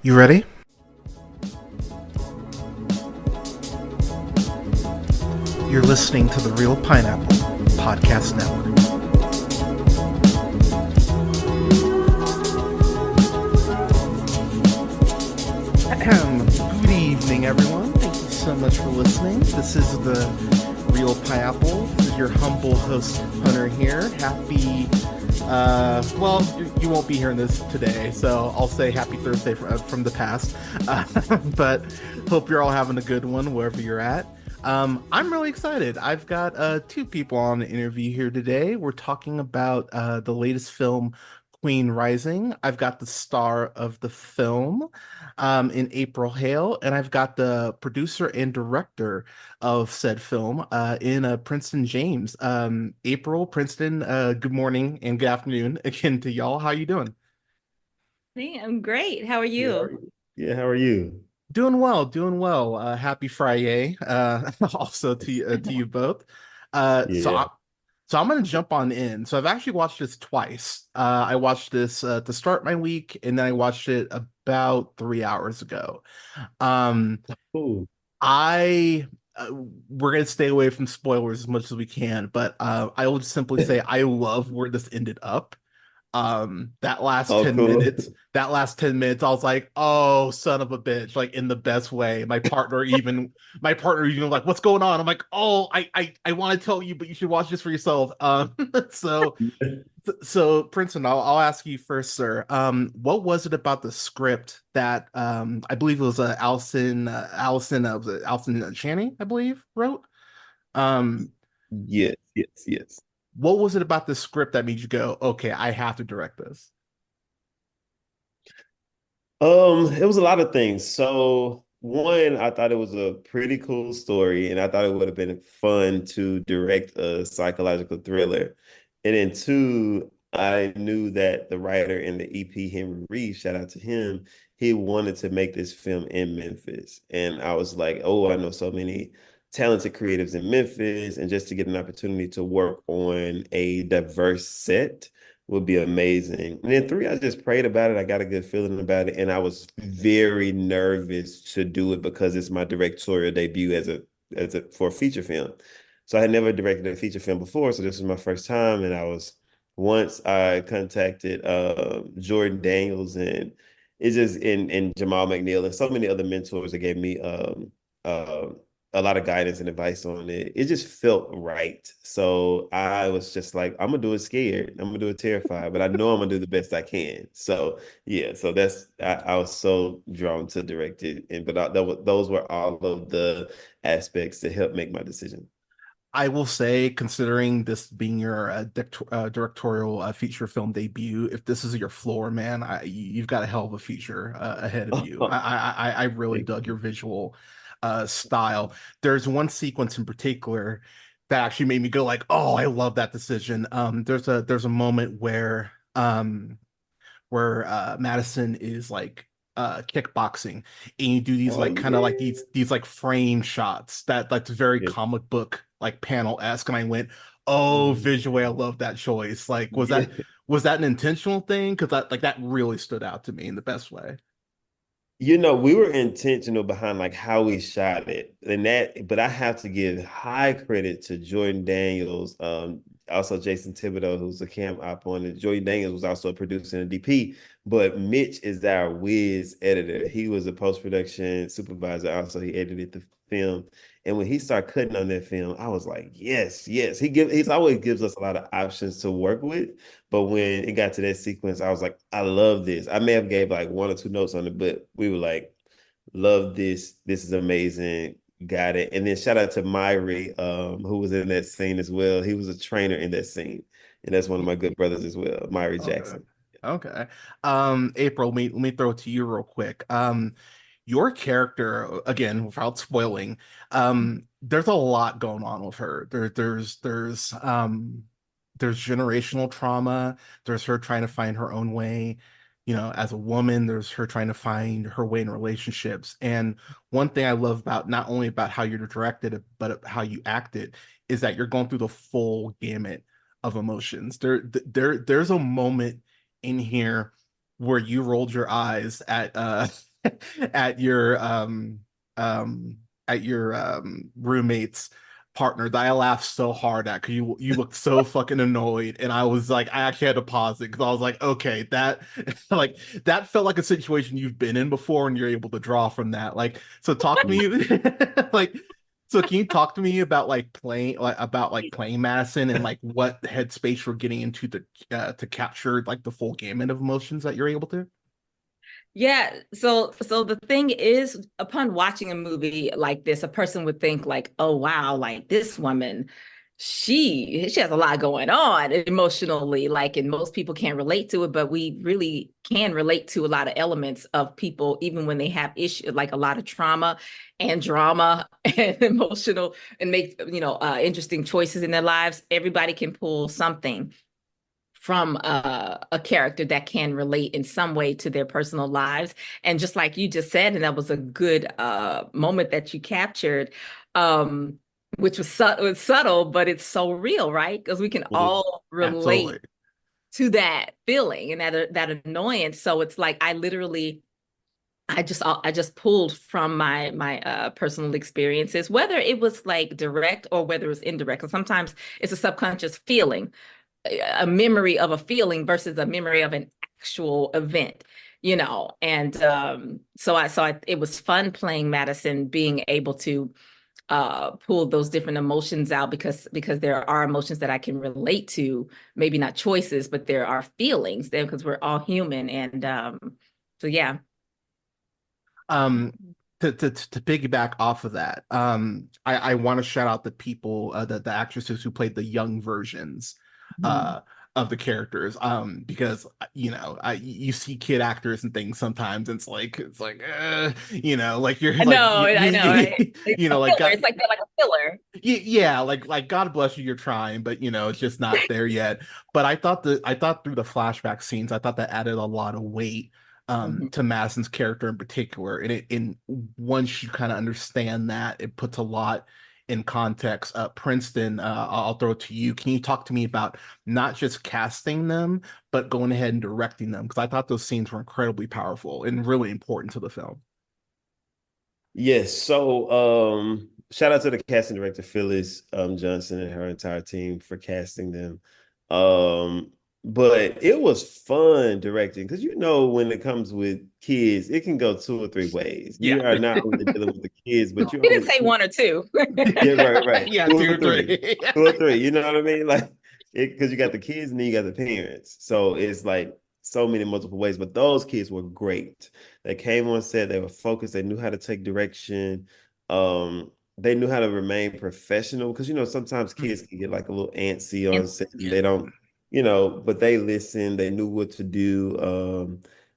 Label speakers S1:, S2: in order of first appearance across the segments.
S1: You ready? You're listening to the Real Pineapple Podcast Network. Good evening, everyone. Thank you so much for listening. This is the Real Pineapple. This is your humble host, Hunter here. You won't be hearing this today, so I'll say happy Thursday from the past. But hope you're all having a good one wherever you're at. I'm really excited. I've got two people on the interview here today. We're talking about the latest film, Queen Rising. I've got the star of the film in April Hale, and I've got the producer and director of said film in Princeton James. April, Princeton, good morning and good afternoon again to y'all. How you doing?
S2: Hey, I'm great. How are
S3: Yeah,
S2: you?
S3: yeah, how are you?
S1: Doing well, doing well. Happy Friday. Also to you both. Uh, so
S3: Yeah.
S1: I, so I'm gonna jump on in. So I've actually watched this twice. I watched this to start my week, and then I watched it about 3 hours ago. Um,
S3: Cool.
S1: I We're gonna stay away from spoilers as much as we can, but I will just simply say I love where this ended up. That last
S3: Oh,
S1: 10
S3: cool.
S1: minutes, that last 10 minutes, I was like, oh, son of a bitch, like in the best way. My partner even like, what's going on? I'm like, oh, I want to tell you, but you should watch this for yourself. So Princeton, I'll ask you first, sir. What was it about the script that I believe it was was it Allison Channing, I believe, wrote? Um,
S3: Yes, yes, yes.
S1: what was it about the script that made you go, okay, I have to direct this?
S3: It was a lot of things. So one, I thought it was a pretty cool story, and I thought it would have been fun to direct a psychological thriller. And then two, I knew that the writer and the EP, Henry Reeves, shout out to him, he wanted to make this film in Memphis. And I was like, oh, I know so many talented creatives in Memphis, and just to get an opportunity to work on a diverse set would be amazing. And then three, I just prayed about it. I got a good feeling about it, and I was very nervous to do it because it's my directorial debut as a for a feature film. So I had never directed a feature film before, so this was my first time. And I was once I contacted Jordan Daniels and it's just and Jamal McNeil and so many other mentors that gave me uh, a lot of guidance and advice on it. It just felt right. So I was just like, I'm gonna do it scared. I'm gonna do it terrified, but I know I'm gonna do the best I can. So yeah, so I was so drawn to direct it, and those were all of the aspects that helped make my decision.
S1: I will say, considering this being your directorial feature film debut, if this is your floor, man, you've got a hell of a feature ahead of you. I really
S3: Thank
S1: dug your
S3: you.
S1: visual style. There's one sequence in particular that actually made me go like, "Oh, I love that decision." There's a moment where Madison is like kickboxing, and you do these
S3: Oh
S1: like kind of like
S3: yeah.
S1: these like frame shots that like very
S3: Yeah.
S1: comic book like panel-esque, and I went, oh,
S3: Mhm.
S1: visually I love that choice. Like
S3: Yeah.
S1: was that an intentional thing? Because that really stood out to me in the best way.
S3: We were intentional behind like how we shot it, and but I have to give high credit to Jordan Daniels, also Jason Thibodeau, who's a cam op on it. Jordan Daniels was also a producer and a DP, but Mitch is our whiz editor. He was a post-production supervisor, also he edited the film. And when he started cutting on that film, I was like, yes, yes. He's always gives us a lot of options to work with. But when it got to that sequence, I was like, I love this. I may have gave like one or two notes on it, but we were like, love this. This is amazing. Got it. And then shout out to Myri, who was in that scene as well. He was a trainer in that scene. And that's one of my good brothers as well, Myri
S1: Okay.
S3: Jackson.
S1: Okay. April, let me throw it to you real quick. Your character, again, without spoiling, there's a lot going on with her. There's generational trauma. There's her trying to find her own way. As a woman, there's her trying to find her way in relationships. And one thing I love about not only about how you're directed, but how you acted, is that you're going through the full gamut of emotions. There's a moment in here where you rolled your eyes at at your um at your roommate's partner that I laughed so hard at because you looked so fucking annoyed, and I was like, I actually had to pause it because I was like, okay, that like that felt like a situation you've been in before, and you're able to draw from that. Like, so talk to me, like, so can you talk to me about like playing Madison and like what headspace you're getting into to capture like the full gamut of emotions that you're able to?
S2: Yeah, so the thing is, upon watching a movie like this, a person would think like, "Oh wow, like this woman, she has a lot going on emotionally, like, and most people can't relate to it, but we really can relate to a lot of elements of people, even when they have issue, like a lot of trauma and drama and emotional and make, interesting choices in their lives. Everybody can pull something from a character that can relate in some way to their personal lives. And just like you just said, and that was a good moment that you captured, which was subtle, but it's so real, right? Because we can all relate
S1: Absolutely.
S2: to that feeling and that annoyance. So it's like I just pulled from my personal experiences, whether it was like direct or whether it was indirect. And sometimes it's a subconscious feeling, a memory of a feeling versus a memory of an actual event, and it was fun playing Madison, being able to pull those different emotions out, because there are emotions that I can relate to, maybe not choices, but there are feelings there because we're all human. And so yeah.
S1: Um, to piggyback off of that, I want to shout out the people, the actresses who played the young versions,
S2: Mhm.
S1: uh, of the characters, because you see kid actors and things sometimes, and like you're
S2: I
S1: like
S2: know, I know, right? It's a
S1: like
S2: filler.
S1: God,
S2: It's like they're like a filler.
S1: yeah, like God bless you, you're trying, but it's just not there yet. But I thought through the flashback scenes, I thought that added a lot of weight
S2: Mhm.
S1: to Madison's character in particular. And once you kind of understand that, it puts a lot in context. Princeton, I'll throw it to you. Can you talk to me about not just casting them, but going ahead and directing them? Because I thought those scenes were incredibly powerful and really important to the film.
S3: Yes. So, shout out to the casting director, Phyllis Johnson, and her entire team for casting them. Um, but it was fun directing because when it comes with kids, it can go two or three ways.
S1: Yeah.
S3: You are not only dealing with the kids, but you're
S2: He didn't
S3: only
S2: say one or two.
S3: yeah, right, right.
S1: Yeah,
S3: Two
S1: two
S3: or
S1: or
S3: three.
S1: three.
S3: Two or three. You know what I mean? Like because you got the kids and then you got the parents. So it's like so many multiple ways. But those kids were great. They came on set, they were focused, they knew how to take direction. They knew how to remain professional because sometimes kids can get like a little antsy
S2: And
S3: on set and
S2: yeah.
S3: they don't, but they listened, they knew what to do.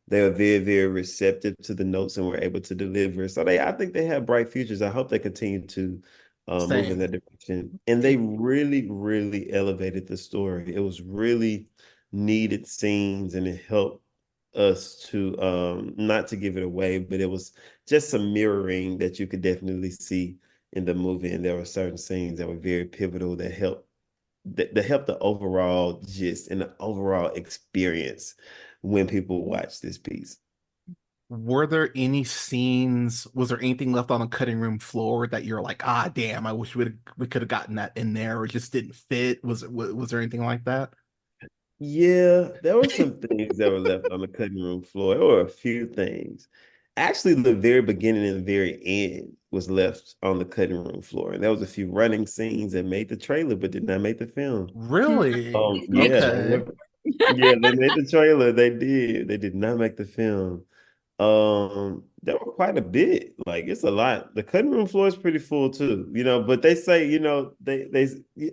S3: They were very, very receptive to the notes and were able to deliver. So I think they have bright futures. I hope they continue to move in
S1: Same.
S3: that direction. And they really, really elevated the story. It was really needed scenes, and it helped us to not to give it away, but it was just some mirroring that you could definitely see in the movie. And there were certain scenes that were very pivotal that helped the overall gist and the overall experience when people watch this piece.
S1: Were there any scenes, was there anything left on the cutting room floor that you're like, ah, damn, I wish we could have gotten that in there, or it just didn't fit? Was there anything like that?
S3: Yeah, there were some things that were left on the cutting room floor. There were a few things. Actually, the very beginning and the very end was left on the cutting room floor. And there was a few running scenes that made the trailer but did not make the film.
S1: Really?
S3: Yeah,
S1: Okay.
S3: yeah, they made the trailer. They did. They did not make the film. There were quite a bit. Like it's a lot. The cutting room floor is pretty full too, but they say, they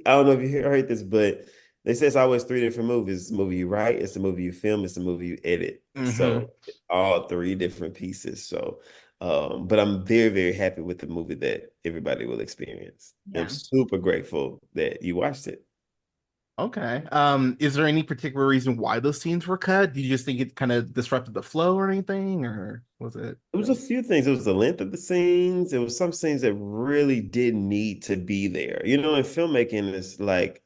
S3: I don't know if you heard this, but they say it's always three different movies. It's the movie you write, it's the movie you film, it's the movie you edit.
S1: Hmm.
S3: So all three different pieces. So but I'm very, very happy with the movie that everybody will experience. I'm
S2: Yeah.
S3: super grateful that you watched it.
S1: Okay. Is there any particular reason why those scenes were cut? Do you just think it kind of disrupted the flow or anything, or was it?
S3: It was a few things. It was the length of the scenes. It was some scenes that really didn't need to be there. In filmmaking, it's like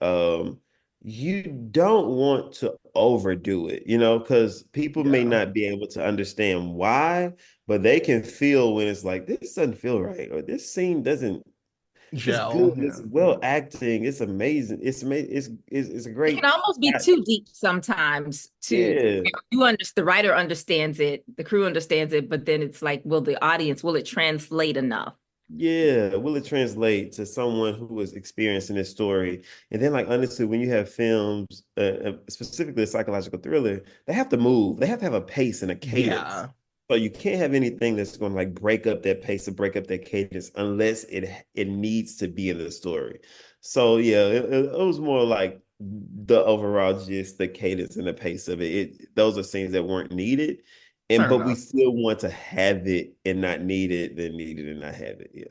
S3: you don't want to overdo it, because people may
S1: Yeah.
S3: not be able to understand why, but they can feel when it's like, this doesn't feel right, or this scene doesn't, it's good,
S1: Gel.
S3: it's
S1: Yeah.
S3: well acting, it's amazing, it's amazing, it's a
S2: It can
S3: great,
S2: almost be too deep sometimes to
S3: yeah.
S2: you understand the writer understands it, the crew understands it, but then it's like, will the audience, will it translate enough?
S3: Yeah, will it translate to someone who is experiencing this story? And then, like, honestly, when you have films, specifically a psychological thriller, they have to move. They have to have a pace and a cadence.
S1: Yeah.
S3: So you can't have anything that's going to like break up that pace or break up that cadence unless it needs to be in the story. So yeah, it was more like the overall gist, the cadence and the pace of it. Those are scenes that weren't needed. And
S1: Fair
S3: but we
S1: enough.
S3: still want to have it and not need it, then need it and not have it. Yeah.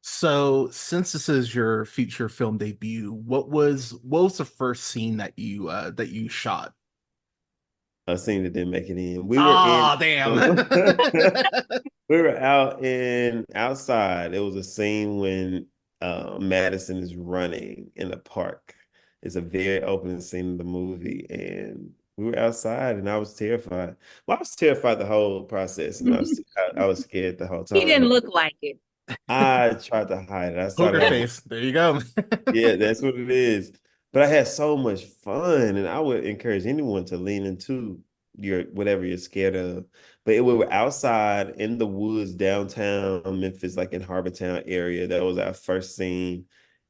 S1: So, since this is your feature film debut, what was the first scene that you shot?
S3: A scene that didn't make it in. We were in
S1: Oh, damn.
S3: we were outside. It was a scene when Madison is running in the park. It's a very opening scene in the movie, and we were outside, and I was terrified. Well, I was terrified the whole process, and I was scared the whole
S2: He didn't
S3: time.
S2: look like it.
S3: I tried to hide it. I
S1: Poker
S3: started having
S1: face. There you go.
S3: Yeah, that's what it is. But I had so much fun, and I would encourage anyone to lean into your whatever you're scared of. But we were outside in the woods downtown Memphis, like in Harbortown area. That was our first scene,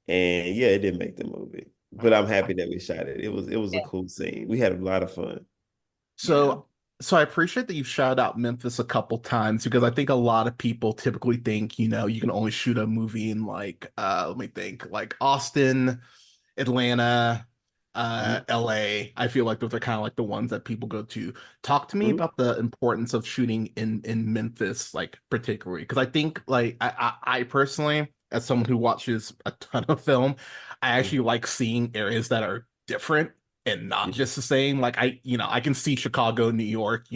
S3: and yeah, it didn't make the movie. But I'm happy that we shot it. It was a
S2: Yeah.
S3: cool scene. We had a lot of fun.
S2: Yeah.
S1: So, so I appreciate that you've shouted out Memphis a couple times because I think a lot of people typically think, you can only shoot a movie in like let me think, like Austin, Atlanta,
S3: Mhm.
S1: LA. I feel like those are kind of like the ones that people go to. Talk to me
S3: Mhm.
S1: about the importance of shooting in Memphis, like particularly, because I think like I personally, as someone who watches a ton of film, I actually like seeing areas that are different and not
S3: Yeah.
S1: just the same. Like I can see Chicago, New York,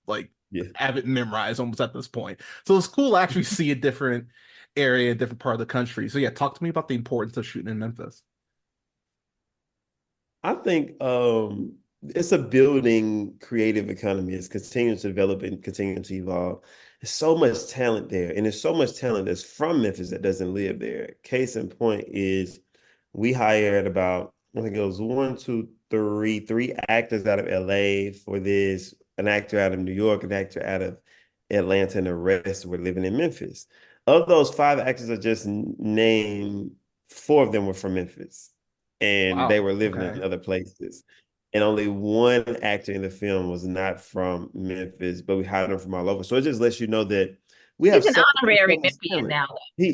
S1: like
S3: Yeah.
S1: have it memorized almost at this point. So it's cool to actually see a different area, a different part of the country. So yeah, talk to me about the importance of shooting in Memphis.
S3: I think it's a building creative economy. It's continuing to develop and continuing to evolve. There's so much talent there, and there's so much talent that's from Memphis that doesn't live there. Case in point is we hired about, I think it was one, two, three actors out of LA for this, an actor out of New York, an actor out of Atlanta, and the rest were living in Memphis. Of those five actors I just named, four of them were from Memphis and they
S1: Wow.
S3: were living
S1: Okay.
S3: in other places. And only one actor in the film was not from Memphis, but we hired him from all over. So it just lets you know that we have
S2: He's an
S3: so much
S2: honorary
S3: Memphis
S2: Memphian
S3: talent.
S2: now.
S3: He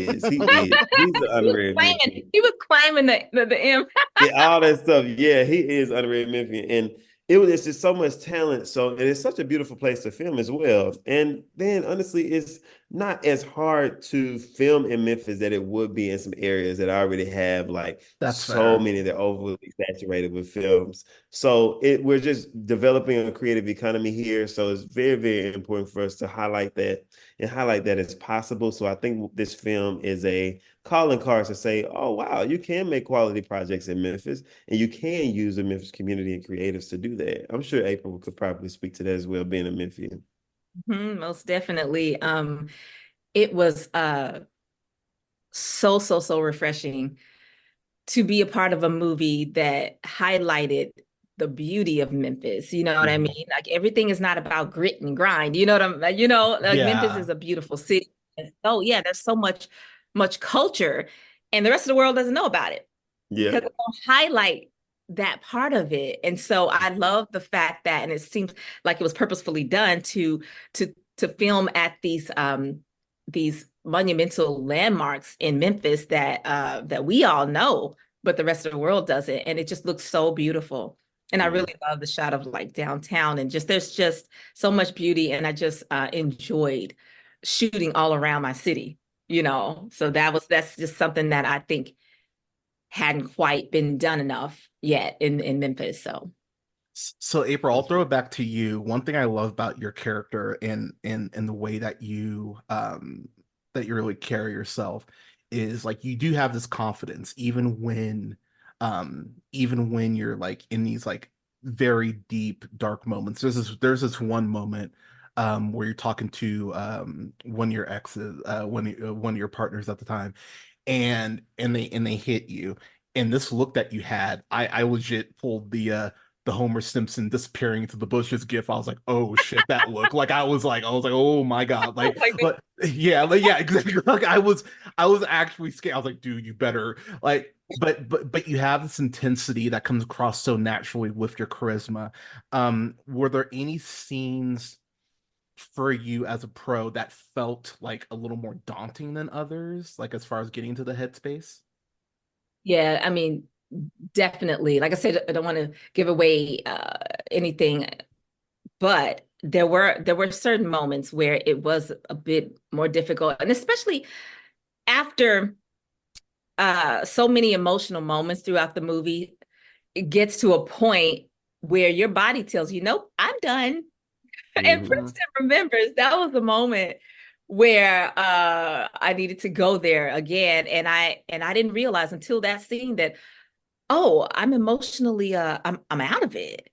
S3: is. He's an honorary Memphian.
S2: He was claiming the M.
S3: Yeah, all that stuff. Yeah, he is underrated Memphis, and it's just so much talent. So and it's such a beautiful place to film as well. And then honestly, it's not as hard to film in Memphis that it would be in some areas that already have like
S1: That's
S3: so
S1: fair.
S3: many that are overly saturated with films. So we're just developing a creative economy here. So it's very, very important for us to highlight that and highlight that it's possible. So I think this film is a calling cards to say, oh, wow, you can make quality projects in Memphis and you can use the Memphis community and creatives to do that. I'm sure April could probably speak to that as well, being a Memphian.
S2: Most definitely. It was so refreshing to be a part of a movie that highlighted the beauty of Memphis. You know what I
S3: Mhm.
S2: mean? Like everything is not about grit and grind. You know what like Memphis
S1: Yeah,
S2: is a beautiful city. Oh yeah, there's so much culture, and the rest of the world doesn't know about it
S3: Yeah.
S2: because it don't highlight that part of it. And so I love the fact that, and it seems like it was purposefully done to film at these monumental landmarks in Memphis that we all know, but the rest of the world doesn't. And it just looks so beautiful. And I
S3: Yeah.
S2: really love the shot of like downtown and just there's just so much beauty. And I just enjoyed shooting all around my city, So that's just something that I think hadn't quite been done enough yet in Memphis. So
S1: so April, I'll throw it back to you. One thing I love about your character and the way that you really carry yourself is like you do have this confidence even when even when you're like in these like very deep dark moments. There's this one moment where you're talking to one of your exes, one of your partners at the time, and they hit you, and this look that you had, I legit pulled the Homer Simpson disappearing into the bushes gif. I was like, oh shit, that look. Like I was like, oh my God.
S2: Oh
S1: Like,
S2: my God.
S1: like yeah, exactly. Like I was actually scared. I was like, dude, you better like, but you have this intensity that comes across so naturally with your charisma. Were there any scenes for you as a pro that felt like a little more daunting than others, like as far as getting into the headspace?
S2: Yeah, I mean, definitely. Like I said, I don't want to give away anything, but there were certain moments where it was a bit more difficult, and especially after so many emotional moments throughout the movie, it gets to a point where your body tells you, nope, I'm done. And
S3: Mhm.
S2: Princeton remembers that was the moment where I needed to go there again. And I didn't realize until that scene that, oh, I'm emotionally I'm out of it.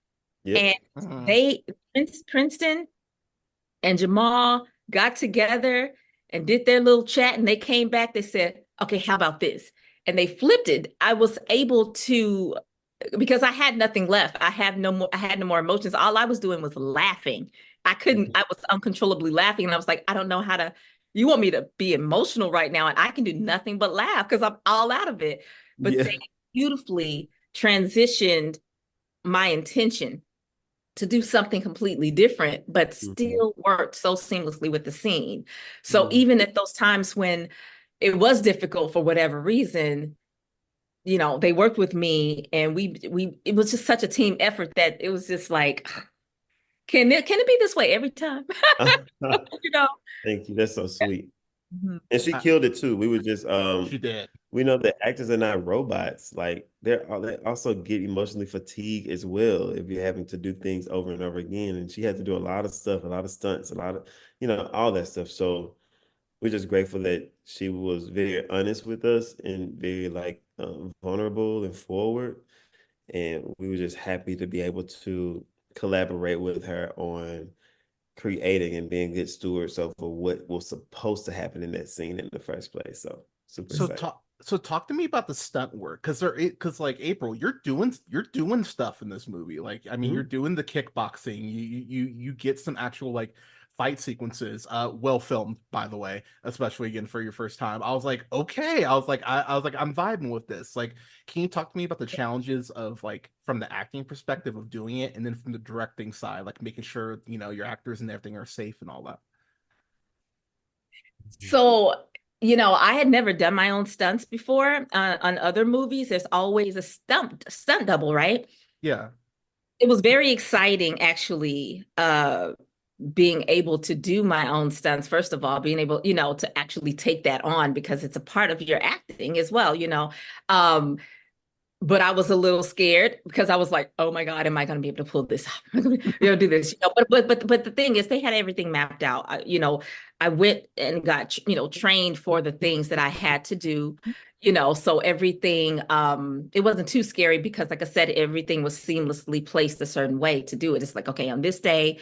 S3: Yep.
S2: And
S1: Mhm.
S2: they Princeton and Jamal got together and did their little chat, and they came back. They said, okay, how about this? And they flipped it. I was able to, because I had nothing left. I had no more emotions. All I was doing was laughing. I was uncontrollably laughing. And I was like, I don't know how to, you want me to be emotional right now, and I can do nothing but laugh because I'm all out of it. But
S3: Yeah.
S2: they beautifully transitioned my intention to do something completely different, but
S3: Mhm.
S2: still worked so seamlessly with the scene. So
S3: Mhm.
S2: even at those times when it was difficult for whatever reason, they worked with me, and we it was just such a team effort that it was just like, can it be this way every time? you know?
S3: Thank you. That's so sweet.
S2: Mhm.
S3: And she
S1: I,
S3: killed it too. We were just
S1: she did.
S3: we know that actors are not robots. Like they also get emotionally fatigued as well if you're having to do things over and over again. And she had to do a lot of stuff, a lot of stunts, a lot of, all that stuff. So we're just grateful that she was very honest with us and very like vulnerable and forward. And we were just happy to be able to collaborate with her on creating and being good stewards over what was supposed to happen in that scene in the first place. So super
S1: So
S3: excited.
S1: talk to me about the stunt work, because like April, you're doing stuff in this movie. Like I mean, you're
S3: Mhm.
S1: doing the kickboxing. You get some actual like fight sequences. Well filmed, by the way, especially again for your first time. I was like, okay. I was like, I'm vibing with this. Like, can you talk to me about the challenges of like from the acting perspective of doing it, and then from the directing side, like making sure your actors and everything are safe and all that.
S2: So, I had never done my own stunts before. On other movies, there's always a stunt double, right?
S1: Yeah.
S2: It was very exciting, actually, being able to do my own stunts. First of all, being able, to actually take that on because it's a part of your acting as well. Um, but I was a little scared because I was like, "Oh my God, am I going to be able to pull this off? Am I going to be able to do this?" But the thing is, they had everything mapped out. I went and got trained for the things that I had to do. So everything, it wasn't too scary because, like I said, everything was seamlessly placed a certain way to do it. It's like, okay, on this day,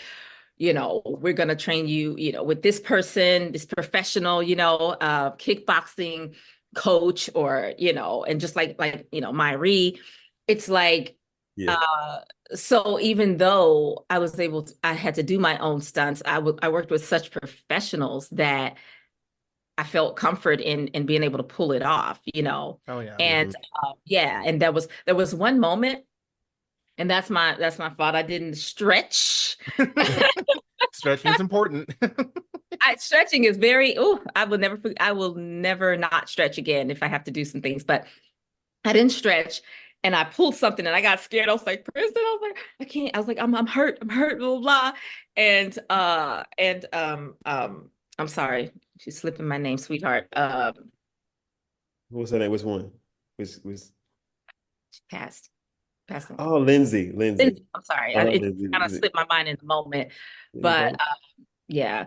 S2: we're going to train you, with this person, this professional, kickboxing coach, or, and just Myri, it's like,
S3: Yeah.
S2: uh, so even though I had to do my own stunts, I worked with such professionals that I felt comfort in being able to pull it off.
S1: Oh yeah.
S2: And
S3: Mhm.
S2: yeah, and there was one moment, and that's my fault. I didn't stretch.
S1: Stretching is important.
S2: Stretching is very, oh, I will never not stretch again if I have to do some things. But I didn't stretch, and I pulled something, and I got scared. I was like, Princeton, I was like, I can't. I was like, I'm hurt. I'm hurt, blah, blah, blah. And I'm sorry. She's slipping my name, sweetheart.
S3: What's her name? Which one? Which
S2: She passed away.
S3: Oh, Lindsay. Lindsay.
S2: I'm sorry. It
S3: Lindsay.
S2: kind of
S3: Lindsay.
S2: slipped my mind in the moment.
S3: There you
S2: But
S3: go.
S2: yeah.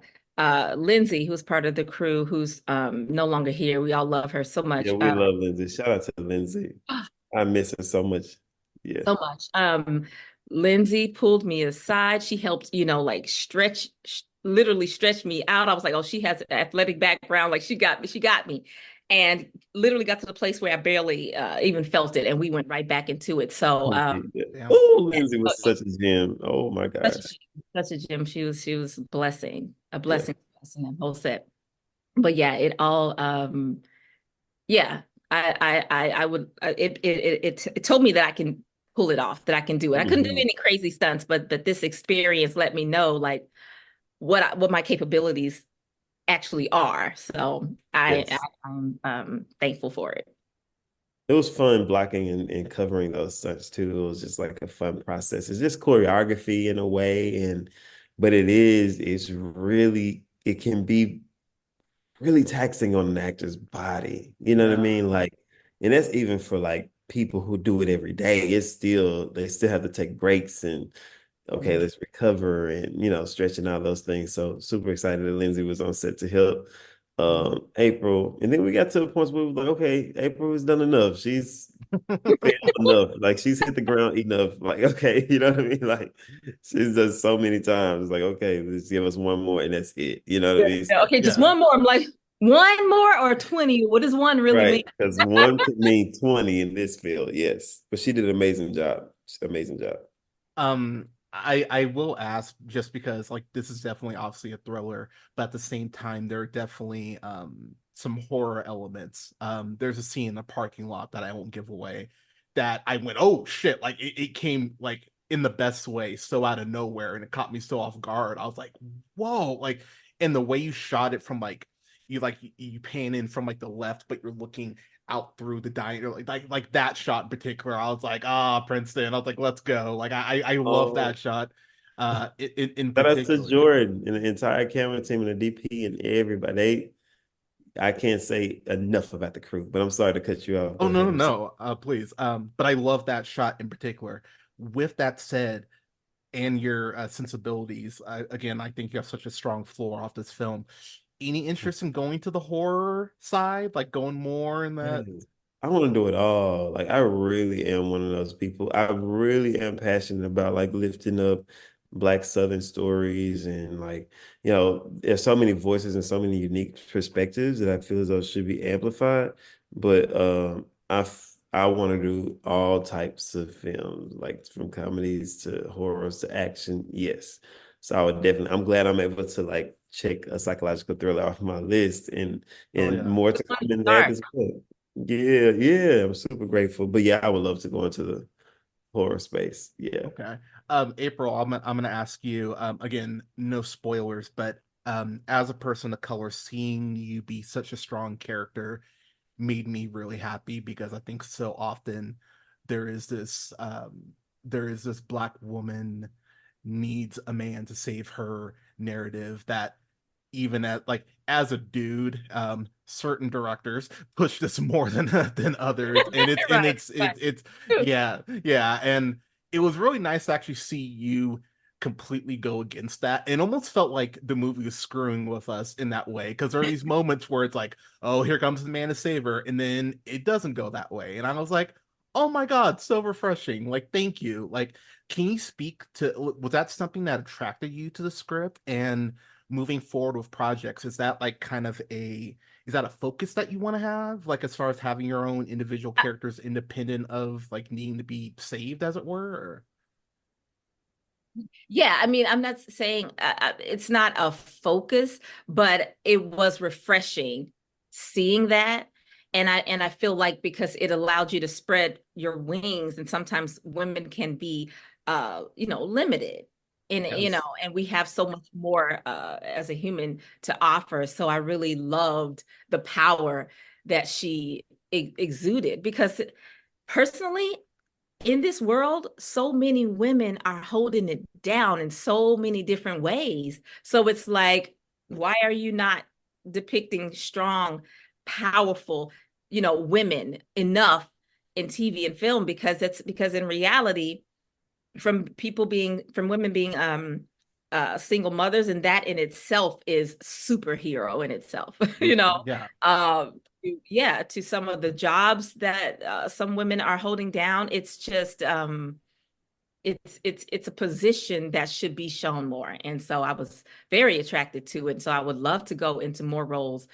S2: Lindsay, who's part of the crew, who's no longer here. We all love her so
S3: Yeah,
S2: much.
S3: we love Lindsay. Shout out to Lindsay. I miss her so much. Yeah.
S2: So much. Lindsay pulled me aside. She helped, like literally stretch me out. I was like, oh, she has an athletic background. Like she got me. And literally got to the place where I barely even felt it. And we went right back into it. So
S3: Yeah.
S1: Damn.
S3: Oh, Lindsay was such a gem. Oh my
S2: such
S3: gosh.
S2: such a gem. She was a
S3: Yeah.
S2: blessing that whole set. But yeah, it all yeah, I would it told me that I can pull it off, that I can do it. I couldn't do
S3: Mhm.
S2: any crazy stunts, but that this experience let me know like what my capabilities actually are. So
S3: Yes.
S2: I'm thankful for it.
S3: It was fun blocking and covering those stunts too. It was just like a fun process. It's just choreography in a way, but it's really, it can be really taxing on an actor's body. You know what I
S1: Yeah.
S3: mean? Like, and that's even for like people who do it every day. They still have to take breaks and okay,
S1: Mhm.
S3: let's recover and stretching out those things. So super excited that Lindsay was on set to help April. And then we got to the point where we were like, okay, April has done enough. She's failed enough. Like she's hit the ground enough. Like, okay, you know what I mean? Like she's done so many times. Like, okay, let's give us one more and that's it. You know what I
S2: Yeah.
S3: mean?
S2: Yeah,
S3: So,
S2: okay, just
S1: Yeah.
S2: one more. I'm like, one more or 20? What does one really mean?
S3: right. Because one could mean 20 in this field, yes. But she did an amazing job. She did an amazing job.
S1: I will ask just because like this is definitely obviously a thriller, but at the same time there are definitely some horror elements. There's a scene in the parking lot that I won't give away that I went, oh shit, like it came like in the best way, so out of nowhere, and it caught me so off guard. I was like, whoa, like, and the way you shot it from like you pan in from like the left, but you're looking out through the diner, like that shot in particular. I was like, ah, Princeton. I was like, let's go. Like I love
S3: Oh,
S1: that shot, in
S3: shout out to
S1: particular.
S3: Jordan and the entire camera team and the DP and everybody. I can't say enough about the crew, but I'm sorry to cut you off.
S1: Oh
S3: Go
S1: no,
S3: ahead.
S1: no,
S3: I'm sorry.
S1: no. Please. But I love that shot in particular. With that said, and your sensibilities, again, I think you have such a strong floor off this film. Any interest in going to the horror side, like going more in that?
S3: Yes. I want to do it all. Like I really am one of those people. I really am passionate about like lifting up Black Southern stories and like, there's so many voices and so many unique perspectives that I feel as though should be amplified. But I want to do all types of films, like from comedies to horrors to action. Yes. So I would definitely, I'm glad I'm able to like check a psychological thriller off my list
S1: Oh
S3: and
S1: yeah.
S3: more
S2: Good
S3: to
S2: one
S3: come
S2: to
S3: in that
S2: start.
S3: as well. Yeah, yeah, I'm super grateful. But yeah, I would love to go into the horror space. Yeah.
S1: Okay. April, I'm gonna ask you, again, no spoilers, but as a person of color, seeing you be such a strong character made me really happy because I think so often there is this there is this black woman needs a man to save her narrative that even as a dude, certain directors push this more than others, and
S2: Right, right.
S1: it's yeah, yeah, and it was really nice to actually see you completely go against that. It almost felt like the movie was screwing with us in that way because there are these moments where it's like, oh, here comes the man to save her, and then it doesn't go that way, and I was like, oh my God, so refreshing. Like, thank you. Like, can you speak to, was that something that attracted you to the script? And moving forward with projects, is that like kind of is that a focus that you want to have? Like, as far as having your own individual characters independent of like needing to be saved, as it were? Or...
S2: Yeah, I mean, I'm not saying it's not a focus, but it was refreshing seeing that. And I feel like because it allowed you to spread your wings, and sometimes women can be limited.
S1: Yes.
S2: And we have so much more as a human to offer. So I really loved the power that she exuded because personally, in this world, so many women are holding it down in so many different ways. So it's like, why are you not depicting strong, powerful, women enough in TV and film? Because in reality, from women being single mothers, and that in itself is superhero in itself,
S1: Mm, yeah.
S2: um yeah, to some of the jobs that some women are holding down. It's just it's a position that should be shown more. And so I was very attracted to it. And so I would love to go into more roles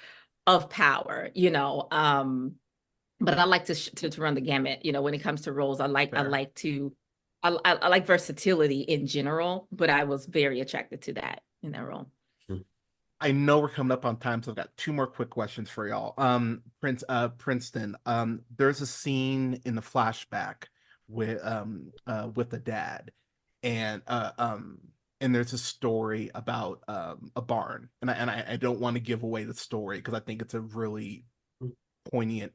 S2: of power, but I like to run the gamut, when it comes to roles.
S1: Fair.
S2: I like versatility in general, but I was very attracted to that in that role.
S1: I know we're coming up on time, so I've got two more quick questions for y'all. Princeton, there's a scene in the flashback with the dad, and and there's a story about a barn, and I don't want to give away the story because I think it's a really poignant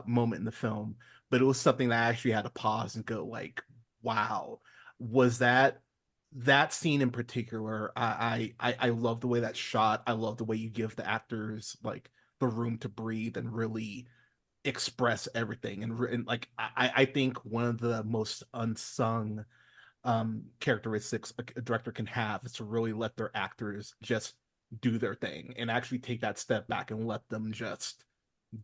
S1: moment in the film, but it was something that I actually had to pause and go like, wow, was that scene in particular? I love the way that's shot. I love the way you give the actors like the room to breathe and really express everything. And like I think one of the most unsung characteristics a director can have is to really let their actors just do their thing and actually take that step back and let them just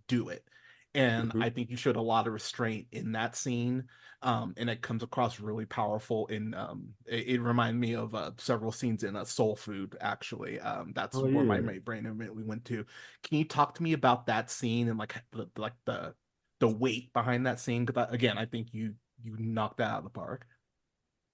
S1: do it. And
S3: Mhm.
S1: I think you showed a lot of restraint in that scene. And it comes across really powerful. It reminded me of several scenes in Soul Food, actually. That's
S3: Oh
S1: where my
S3: yeah.
S1: brain immediately went to. Can you talk to me about that scene and like the weight behind that scene? Because again, I think you knocked that out of the park.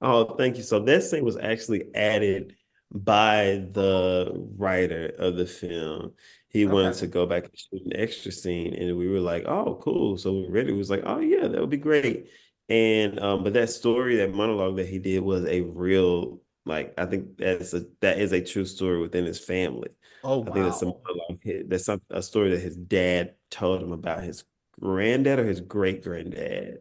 S3: Oh, thank you. So that scene was actually added by the writer of the film. He wanted
S1: Okay.
S3: to go back and shoot an extra scene, and we were like, "Oh, cool!" So we read it. Was like, "Oh yeah, that would be great." And but that story, that monologue that he did, was a real like I think that is a true story within his family.
S1: Oh
S3: I think that's a
S1: wow.
S3: monologue. That's a story that his dad told him about his granddad or his great granddad.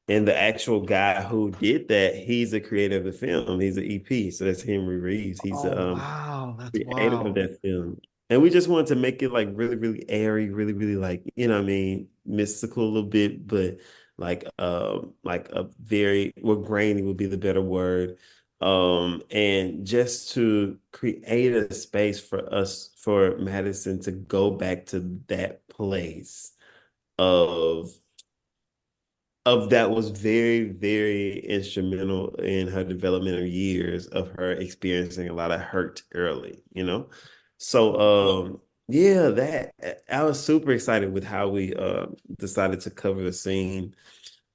S3: And the actual guy who did that, he's a creator of the film. He's an EP. So that's Henry Reeves. He's
S1: Oh
S3: the
S1: wow. That's
S3: creator of
S1: wild.
S3: that film. And we just wanted to make it like really, really airy, really, really like, what I mean, mystical a little bit, but like a very well, grainy would be the better word. And just to create a space for us, for Madison to go back to that place of that was very, very instrumental in her developmental years of her experiencing a lot of hurt early. So yeah, that I was super excited with how we decided to cover the scene.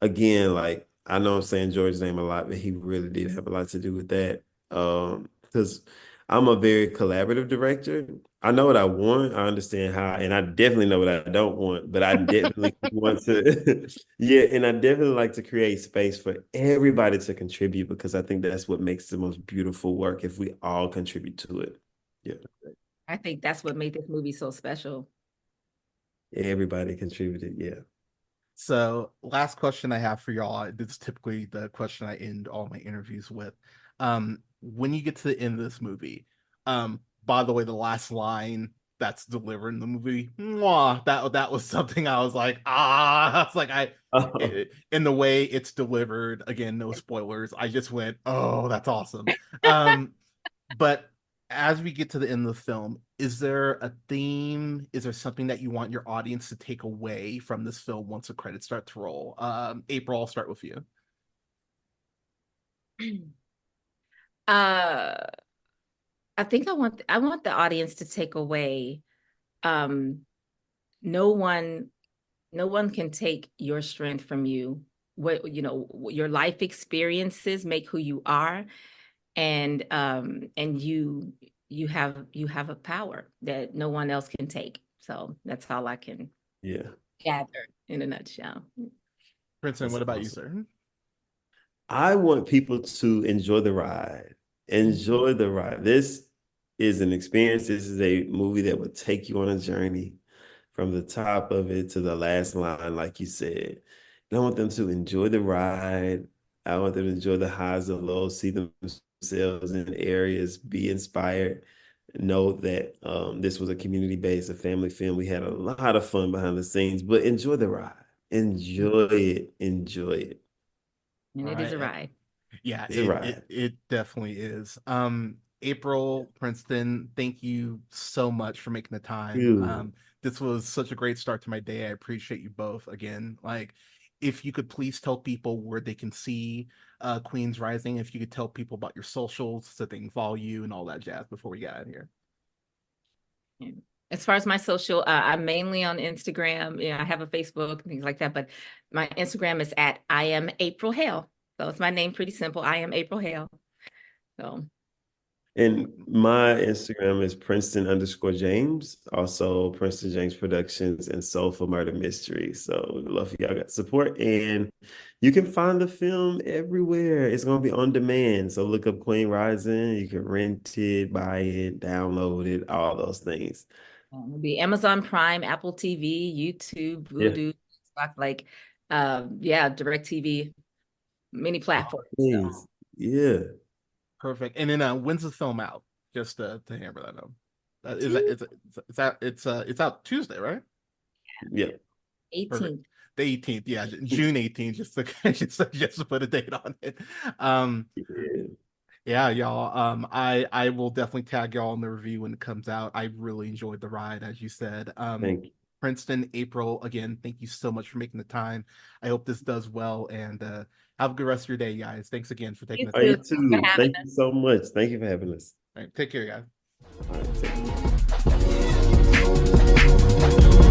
S3: Again, like I know I'm saying George's name a lot, but he really did have a lot to do with that. Because I'm a very collaborative director. I know what I want, I understand how, and I definitely know what I don't want, but I definitely want to, yeah, and I definitely like to create space for everybody to contribute because I think that's what makes the most beautiful work if we all contribute to it. Yeah,
S2: I think that's what made this movie so special.
S3: everybody contributed. Yeah.
S1: So, last question I have for y'all. This is typically the question I end all my interviews with. When you get to the end of this movie, by the way, the last line that's delivered in the movie, mwah, that was something I was like, ah, it's like in the way it's delivered. Again, no spoilers. I just went, oh, that's awesome. But as we get to the end of the film, is there a theme? Is there something that you want your audience to take away from this film once the credits start to roll? April, I'll start with you.
S2: Uh, I think I want the audience to take away um no one no one can take your strength from you. What your life experiences make who you are, and you have a power that no one else can take. So that's all I can
S3: Yeah,
S2: gather in a nutshell.
S1: Princeton,
S3: that's
S1: what about you,
S3: awesome.
S1: sir?
S3: I want people to enjoy the ride. Enjoy the ride. This is an experience. This is a movie that will take you on a journey from the top of it to the last line, like you said. And I want them to enjoy the ride. I want them to enjoy the highs and lows, see themselves in areas, be inspired. Know that this was a community-based, a family film. We had a lot of fun behind the scenes, but enjoy the ride. Enjoy it. Enjoy it.
S2: And
S1: All
S2: it is a
S1: right.
S2: ride.
S1: Yeah,
S3: It's a ride.
S1: it definitely is. April, Princeton, thank you so much for making the time.
S3: You.
S1: This was such a great start to my day. I appreciate you both again. Like, if you could please tell people where they can see Queens Rising, if you could tell people about your socials so they can follow you and all that jazz before we get out of here.
S2: As far as my social, I'm mainly on Instagram. I have a Facebook and things like that, but my Instagram is at I am April Hale. So it's my name, pretty simple. I am April Hale. So.
S3: And my Instagram is Princeton_James, also Princeton James Productions and Soulful Murder Mystery. So we'd love for y'all got support. And you can find the film everywhere. It's going to be on demand. So look up Queen Rising. You can rent it, buy it, download it, all those things.
S2: It'll be Amazon Prime, Apple TV, YouTube, Vudu, like, Direct TV, many platforms. So.
S3: Yeah.
S1: Perfect. And then when's the film out? Just to hammer that home. It's out Tuesday, right?
S3: Yeah.
S2: 18th.
S1: Perfect. The 18th, yeah, June 18th, just to put a date on it. Yeah, y'all. I will definitely tag y'all in the review when it comes out. I really enjoyed the ride, as you said.
S3: Thank you.
S1: Princeton, April, again, thank you so much for making the time. I hope this does well, and have a good rest of your day, guys. Thanks again for taking the time.
S3: You too. Thank you so much. Thank you for having us.
S1: All right, take care, guys.
S3: All right, take care.